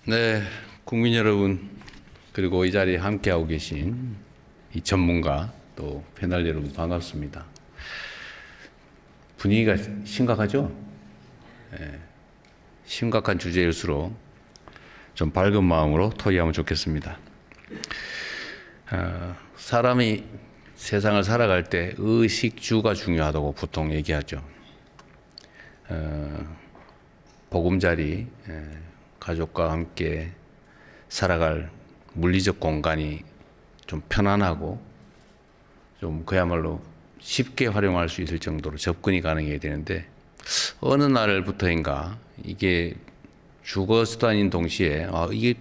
네, 국민 여러분, 그리고 이 자리에 함께하고 계신 이 전문가 또 패널 여러분 반갑습니다. 분위기가 심각하죠? 네, 심각한 주제일수록 좀 밝은 마음으로 토의하면 좋겠습니다. 사람이 세상을 살아갈 때 의식주가 중요하다고 보통 얘기하죠. 보금자리, 가족과 함께 살아갈 물리적 공간이 좀 편안하고 좀 그야말로 쉽게 활용할 수 있을 정도로 접근이 가능해야 되는데 어느 날부터인가 이게 주거 수단인 동시에 이게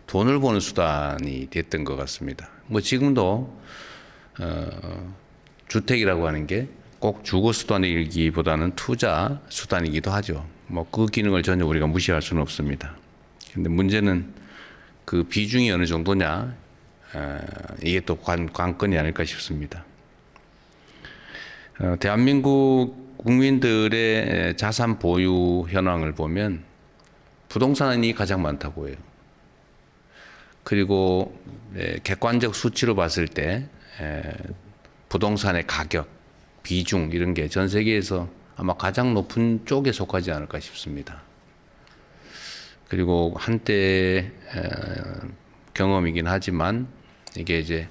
돈을 버는 수단이 됐던 것 같습니다. 뭐 지금도 주택이라고 하는 게 꼭 주거 수단이기보다는 투자 수단이기도 하죠. 뭐 그 기능을 전혀 우리가 무시할 수는 없습니다. 근데 문제는 그 비중이 어느 정도냐, 이게 또 관건이 아닐까 싶습니다. 대한민국 국민들의 자산 보유 현황을 보면 부동산이 가장 많다고 해요. 그리고 객관적 수치로 봤을 때 부동산의 가격, 비중 이런 게 전 세계에서 아마 가장 높은 쪽에 속하지 않을까 싶습니다. 그리고 한때 경험이긴 하지만 이게 이제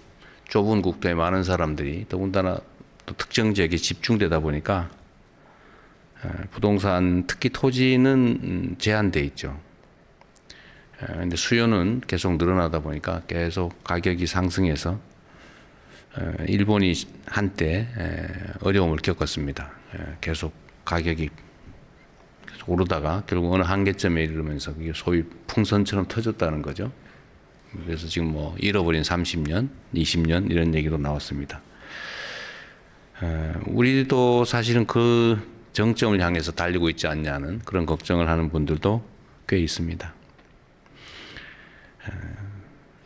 좁은 국토에 많은 사람들이 더군다나 또 특정 지역에 집중되다 보니까 부동산 특히 토지는 제한돼 있죠. 근데 수요는 계속 늘어나다 보니까 계속 가격이 상승해서 일본이 한때 어려움을 겪었습니다. 계속 가격이 계속 오르다가 결국 어느 한계점에 이르면서 그게 소위 풍선처럼 터졌다는 거죠. 그래서 지금 뭐 잃어버린 30년, 20년 이런 얘기도 나왔습니다. 우리도 사실은 그 정점을 향해서 달리고 있지 않냐는 그런 걱정을 하는 분들도 꽤 있습니다.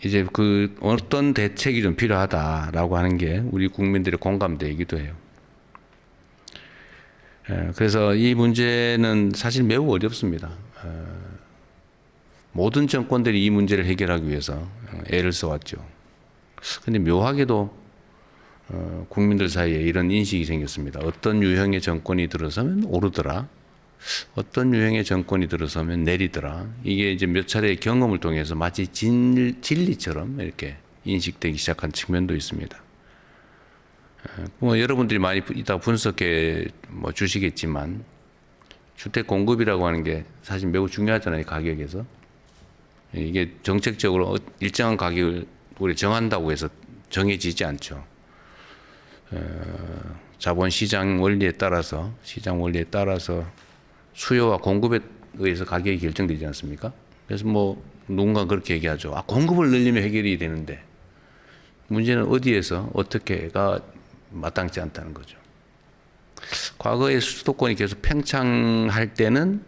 이제 그 어떤 대책이 좀 필요하다라고 하는 게 우리 국민들의 공감대이기도 해요. 그래서 이 문제는 사실 매우 어렵습니다. 모든 정권들이 이 문제를 해결하기 위해서 애를 써왔죠. 근데 묘하게도 국민들 사이에 이런 인식이 생겼습니다. 어떤 유형의 정권이 들어서면 오르더라. 어떤 유형의 정권이 들어서면 내리더라. 이게 이제 몇 차례의 경험을 통해서 마치 진리처럼 이렇게 인식되기 시작한 측면도 있습니다. 뭐 여러분들이 많이 이따 분석해 뭐 주시겠지만 주택 공급이라고 하는 게 사실 매우 중요하잖아요. 가격에서. 이게 정책적으로 일정한 가격을 우리 정한다고 해서 정해지지 않죠. 자본시장 원리에 따라서 수요와 공급에 의해서 가격이 결정되지 않습니까? 그래서 뭐 누군가 그렇게 얘기하죠. 공급을 늘리면 해결이 되는데 문제는 어디에서 어떻게가 마땅치 않다는 거죠. 과거에 수도권이 계속 팽창할 때는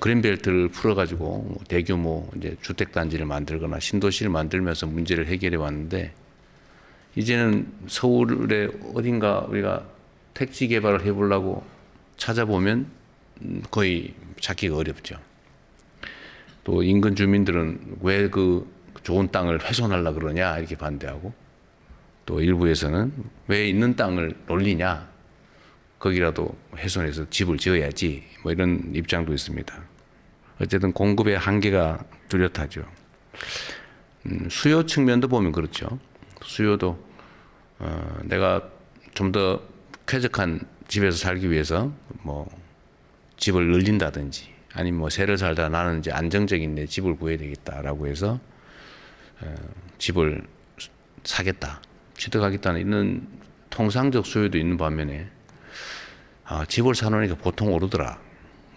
그린벨트를 풀어가지고 대규모 이제 주택단지를 만들거나 신도시를 만들면서 문제를 해결해 왔는데 이제는 서울의 어딘가 우리가 택지 개발을 해보려고 찾아보면 거의 찾기가 어렵죠. 또 인근 주민들은 왜 그 좋은 땅을 훼손하려고 그러냐 이렇게 반대하고 또 일부에서는 왜 있는 땅을 놀리냐 거기라도 훼손해서 집을 지어야지 뭐 이런 입장도 있습니다. 어쨌든 공급의 한계가 뚜렷하죠. 수요 측면도 보면 그렇죠. 수요도 내가 좀 더 쾌적한 집에서 살기 위해서 뭐 집을 늘린다든지 아니면 뭐 새를 살다 나는 이제 안정적인 내 집을 구해야 되겠다라고 해서 집을 사겠다, 취득하겠다는 이런 통상적 수요도 있는 반면에 집을 사놓으니까 보통 오르더라.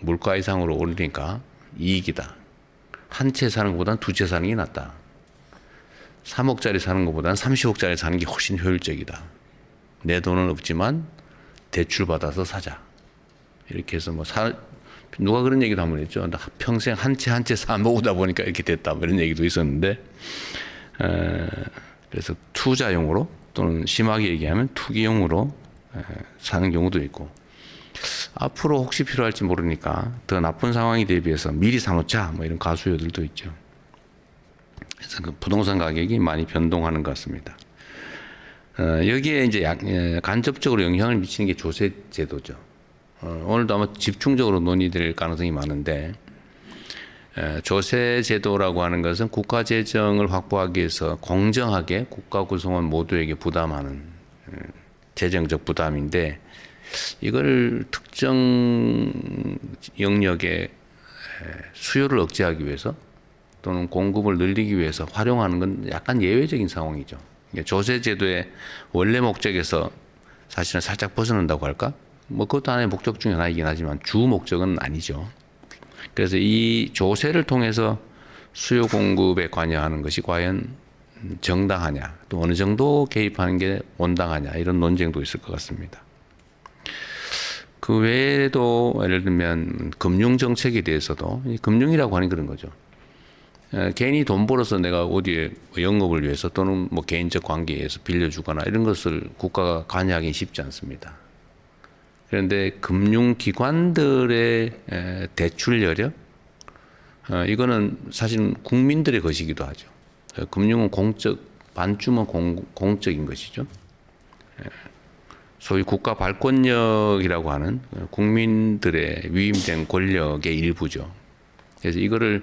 물가 이상으로 오르니까 이익이다. 한 채 사는 것보다는 두 채 사는 게 낫다. 3억짜리 사는 것보다는 30억짜리 사는 게 훨씬 효율적이다. 내 돈은 없지만 대출 받아서 사자. 이렇게 해서 뭐 누가 그런 얘기도 한번 했죠. 나 평생 한 채 한 채 사 모으다 보니까 이렇게 됐다. 뭐 이런 얘기도 있었는데, 그래서 투자용으로 또는 심하게 얘기하면 투기용으로 사는 경우도 있고, 앞으로 혹시 필요할지 모르니까 더 나쁜 상황이 대비해서 미리 사놓자 뭐 이런 가수요들도 있죠. 그래서 그 부동산 가격이 많이 변동하는 것 같습니다. 여기에 이제 간접적으로 영향을 미치는 게 조세 제도죠. 오늘도 아마 집중적으로 논의될 가능성이 많은데, 조세 제도라고 하는 것은 국가 재정을 확보하기 위해서 공정하게 국가 구성원 모두에게 부담하는 재정적 부담인데, 이걸 특정 영역의 수요를 억제하기 위해서 또는 공급을 늘리기 위해서 활용하는 건 약간 예외적인 상황이죠. 조세 제도의 원래 목적에서 사실은 살짝 벗어난다고 할까? 뭐 그것도 하나의 목적 중에 하나이긴 하지만 주 목적은 아니죠. 그래서 이 조세를 통해서 수요 공급에 관여하는 것이 과연 정당하냐, 또 어느 정도 개입하는 게 온당하냐, 이런 논쟁도 있을 것 같습니다. 그 외에도 예를 들면 금융 정책에 대해서도, 금융이라고 하는 그런 거죠. 괜히 돈 벌어서 내가 어디에 영업을 위해서 또는 뭐 개인적 관계에 의해서 빌려주거나 이런 것을 국가가 관여하기 쉽지 않습니다. 그런데 금융기관들의 대출 여력, 이거는 사실은 국민들의 것이기도 하죠. 금융은 공적, 반쯤은 공적인 것이죠. 소위 국가 발권력이라고 하는 국민들의 위임된 권력의 일부죠. 그래서 이거를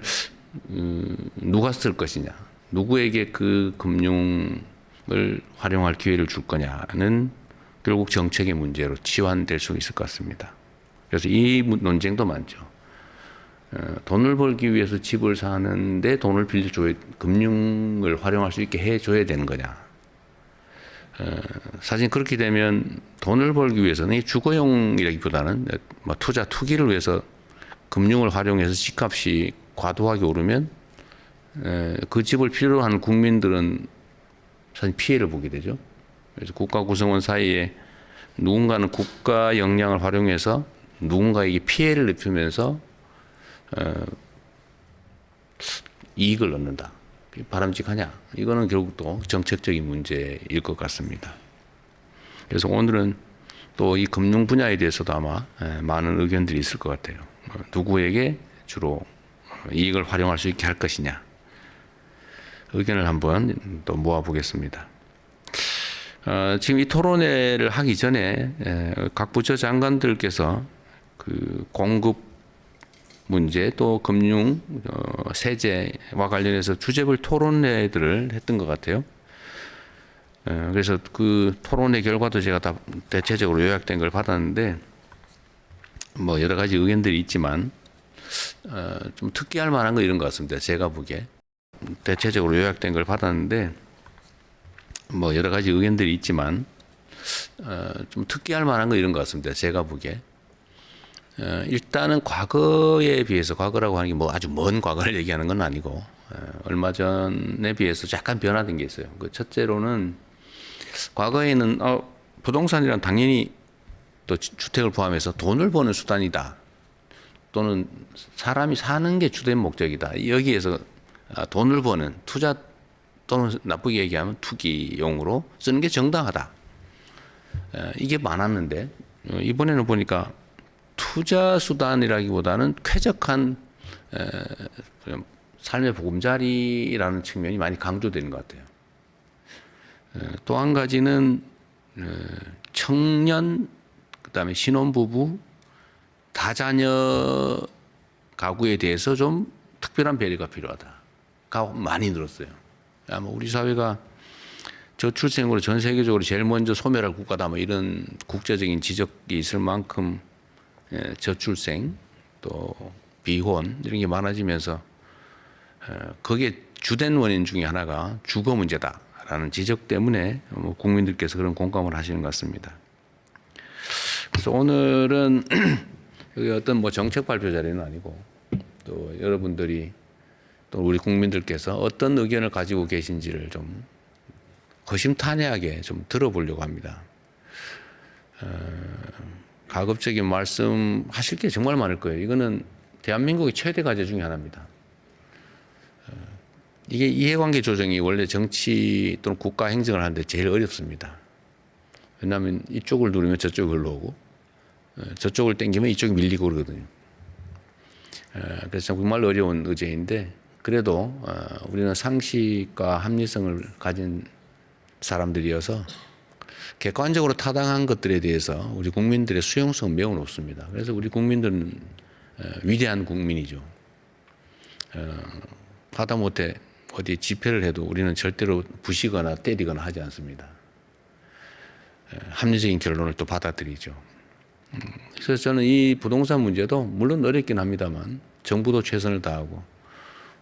누가 쓸 것이냐, 누구에게 그 금융을 활용할 기회를 줄 거냐는 결국 정책의 문제로 치환될 수 있을 것 같습니다. 그래서 이 논쟁도 많죠. 돈을 벌기 위해서 집을 사는데 돈을 빌려줘야, 금융을 활용할 수 있게 해줘야 되는 거냐. 사실 그렇게 되면 돈을 벌기 위해서는 주거용이라기보다는 뭐 투자, 투기를 위해서 금융을 활용해서 집값이 과도하게 오르면 그 집을 필요로 하는 국민들은 사실 피해를 보게 되죠. 그래서 국가 구성원 사이에 누군가는 국가 역량을 활용해서 누군가에게 피해를 입히면서 이익을 얻는다. 바람직하냐? 이거는 결국 또 정책적인 문제일 것 같습니다. 그래서 오늘은 또 이 금융 분야에 대해서도 아마 많은 의견들이 있을 것 같아요. 누구에게 주로 이익을 활용할 수 있게 할 것이냐. 의견을 한번 또 모아보겠습니다. 지금 이 토론회를 하기 전에 각 부처 장관들께서 그 공급 문제 또 금융 세제와 관련해서 주제별 토론회들을 했던 것 같아요. 그래서 그 토론회 결과도 제가 다 대체적으로 요약된 걸 받았는데 뭐 여러 가지 의견들이 있지만 좀 특기할 만한 거 이런 것 같습니다. 제가 보기에 대체적으로 요약된 걸 받았는데 뭐 여러 가지 의견들이 있지만 좀 특기할 만한 거 이런 것 같습니다. 제가 보기에. 일단은 과거에 비해서, 과거라고 하는 게 뭐 아주 먼 과거를 얘기하는 건 아니고 얼마 전에 비해서 약간 변화된 게 있어요. 그 첫째로는 과거에는 부동산이란 당연히 또 주택을 포함해서 돈을 버는 수단이다, 또는 사람이 사는 게 주된 목적이다, 여기에서 돈을 버는 투자 또는 나쁘게 얘기하면 투기용으로 쓰는 게 정당하다, 이게 많았는데 이번에는 보니까 투자 수단이라기보다는 쾌적한 삶의 보금자리라는 측면이 많이 강조되는 것 같아요. 또 한 가지는 청년, 그다음에 신혼부부, 다자녀 가구에 대해서 좀 특별한 배려가 필요하다가 많이 늘었어요. 아마 우리 사회가 저출생으로 전 세계적으로 제일 먼저 소멸할 국가다, 뭐 이런 국제적인 지적이 있을 만큼 저출생 또 비혼 이런 게 많아지면서 거기에 주된 원인 중에 하나가 주거 문제다라는 지적 때문에 국민들께서 그런 공감을 하시는 것 같습니다. 그래서 오늘은 여기 어떤 뭐 정책 발표 자리는 아니고 또 여러분들이 또 우리 국민들께서 어떤 의견을 가지고 계신지를 좀 허심탄회하게 좀 들어보려고 합니다. 가급적인 말씀 하실 게 정말 많을 거예요. 이거는 대한민국의 최대 과제 중에 하나입니다. 이게 이해관계 조정이 원래 정치 또는 국가 행정을 하는데 제일 어렵습니다. 왜냐하면 이쪽을 누르면 저쪽을 흘러오고 저쪽을 당기면 이쪽이 밀리고 그러거든요. 그래서 정말 어려운 의제인데 그래도 우리는 상식과 합리성을 가진 사람들이어서 객관적으로 타당한 것들에 대해서 우리 국민들의 수용성은 매우 높습니다. 그래서 우리 국민들은 위대한 국민이죠. 하다못해 어디 집회를 해도 우리는 절대로 부시거나 때리거나 하지 않습니다. 합리적인 결론을 또 받아들이죠. 그래서 저는 이 부동산 문제도 물론 어렵긴 합니다만 정부도 최선을 다하고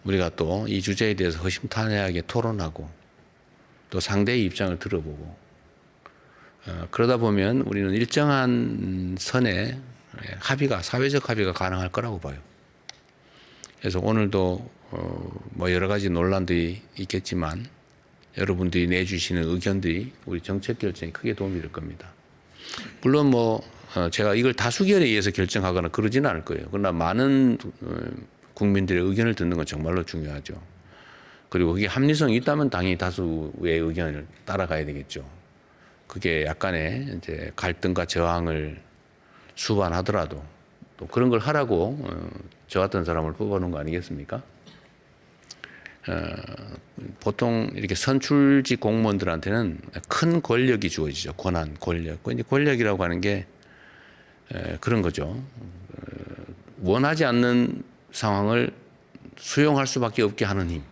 우리가 또 이 주제에 대해서 허심탄회하게 토론하고 또 상대의 입장을 들어보고 그러다 보면 우리는 일정한 선에 사회적 합의가 가능할 거라고 봐요. 그래서 오늘도 뭐 여러 가지 논란들이 있겠지만 여러분들이 내주시는 의견들이 우리 정책 결정에 크게 도움이 될 겁니다. 물론 뭐 제가 이걸 다수결에 의해서 결정하거나 그러지는 않을 거예요. 그러나 많은 국민들의 의견을 듣는 건 정말로 중요하죠. 그리고 그게 합리성이 있다면 당연히 다수의 의견을 따라가야 되겠죠. 그게 약간의 이제 갈등과 저항을 수반하더라도 또 그런 걸 하라고 저 같은 사람을 뽑아놓은 거 아니겠습니까? 보통 이렇게 선출직 공무원들한테는 큰 권력이 주어지죠. 권한, 권력. 이제 권력이라고 하는 게 그런 거죠. 원하지 않는 상황을 수용할 수밖에 없게 하는 힘.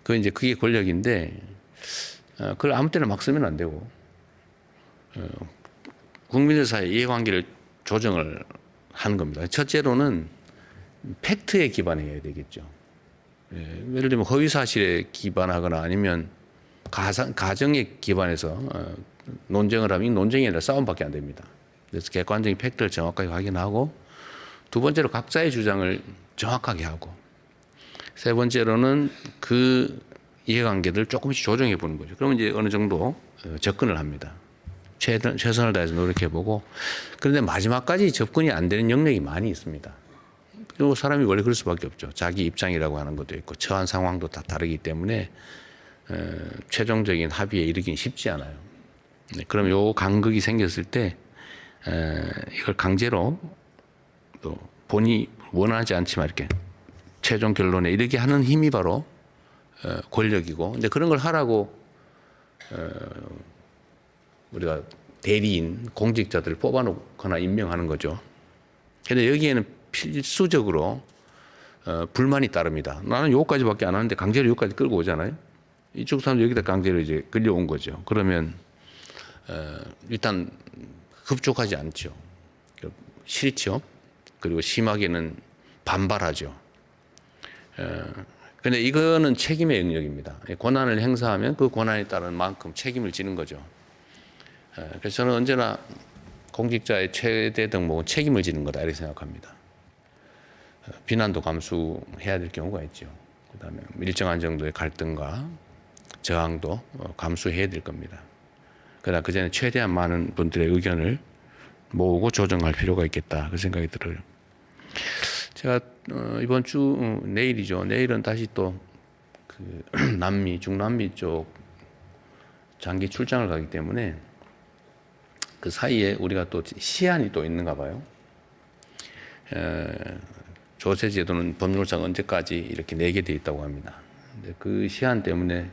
그게 권력인데 그걸 아무 때나 막 쓰면 안 되고 국민들 사이의 이해관계를 조정을 하는 겁니다. 첫째로는 팩트에 기반해야 되겠죠. 예를 들면 허위 사실에 기반하거나 아니면 가정에 기반해서 논쟁을 하면 논쟁이 아니라 싸움밖에 안 됩니다. 그래서 객관적인 팩트를 정확하게 확인하고 두 번째로 각자의 주장을 정확하게 하고 세 번째로는 그 이해관계들을 조금씩 조정해 보는 거죠. 그러면 이제 어느 정도 접근을 합니다. 최선을 다해서 노력해보고 그런데 마지막까지 접근이 안 되는 영역이 많이 있습니다. 그리고 사람이 원래 그럴 수밖에 없죠. 자기 입장이라고 하는 것도 있고 처한 상황도 다 다르기 때문에 최종적인 합의에 이르기는 쉽지 않아요. 그럼 요 간극이 생겼을 때 이걸 강제로 또 본인이 원하지 않지만 이렇게 최종 결론에 이르게 하는 힘이 바로 권력이고 근데 그런 걸 하라고 우리가 대리인 공직자들을 뽑아놓거나 임명하는 거죠. 그런데 여기에는 필수적으로 불만이 따릅니다. 나는 요거까지밖에 안 하는데 강제로 요거까지 끌고 오잖아요. 이쪽 사람도 여기다 강제로 이제 끌려온 거죠. 그러면 일단 흡족하지 않죠. 싫죠. 그리고 심하게는 반발하죠. 그런데 이거는 책임의 영역입니다. 권한을 행사하면 그 권한에 따른 만큼 책임을 지는 거죠. 그래서 저는 언제나 공직자의 최대 덕목은 책임을 지는 거다 이렇게 생각합니다. 비난도 감수해야 될 경우가 있죠. 그다음에 일정한 정도의 갈등과 저항도 감수해야 될 겁니다. 그러나 그 전에 최대한 많은 분들의 의견을 모으고 조정할 필요가 있겠다 그 생각이 들어요. 제가 이번 주 내일이죠. 내일은 다시 또 그 남미 중남미 쪽 장기 출장을 가기 때문에 그 사이에 우리가 또 시한이 또 있는가 봐요. 조세 제도는 법률상 언제까지 이렇게 내게 돼 있다고 합니다. 근데 그 시한 때문에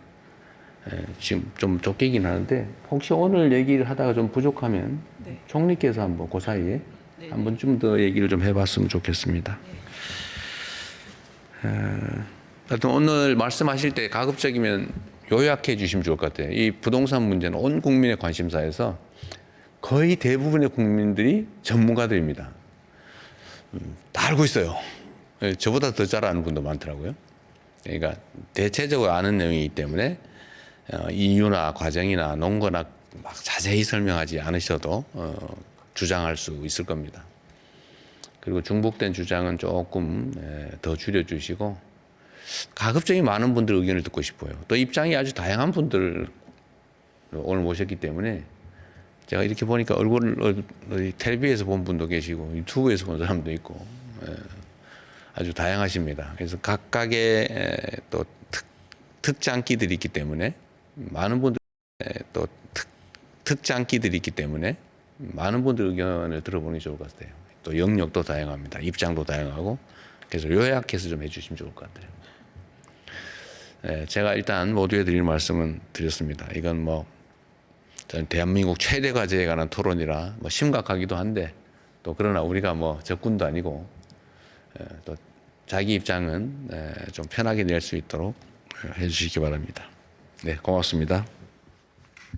지금 좀 쫓기긴 하는데 혹시 오늘 얘기를 하다가 좀 부족하면 네. 총리께서 한번 그 사이에 네. 한번 좀 더 얘기를 좀 해봤으면 좋겠습니다. 하여튼 오늘 말씀하실 때 가급적이면 요약해 주시면 좋을 것 같아요. 이 부동산 문제는 온 국민의 관심사에서 거의 대부분의 국민들이 전문가들입니다. 다 알고 있어요. 저보다 더 잘 아는 분도 많더라고요. 그러니까 대체적으로 아는 내용이기 때문에 이유나 과정이나 논거나 막 자세히 설명하지 않으셔도 주장할 수 있을 겁니다. 그리고 중복된 주장은 조금 더 줄여주시고 가급적이 많은 분들 의견을 듣고 싶어요. 또 입장이 아주 다양한 분들 오늘 모셨기 때문에 제가 이렇게 보니까 얼굴을 텔레비에서 본 분도 계시고 유튜브에서 본 사람도 있고 아주 다양하십니다. 그래서 각각의 또 특장기들이 있기 때문에 많은 분들 또 특장기들이 있기 때문에 많은 분들 의견을 들어보는 게 좋을 것 같아요. 또 영역도 다양합니다. 입장도 다양하고. 그래서 요약해서 좀 해주시면 좋을 것 같아요. 네, 제가 일단 모두에 드릴 말씀은 드렸습니다. 이건 뭐 저는 대한민국 최대 과제에 관한 토론이라 뭐 심각하기도 한데 또 그러나 우리가 뭐 적군도 아니고 또 자기 입장은 좀 편하게 낼 수 있도록 해주시기 바랍니다. 네, 고맙습니다.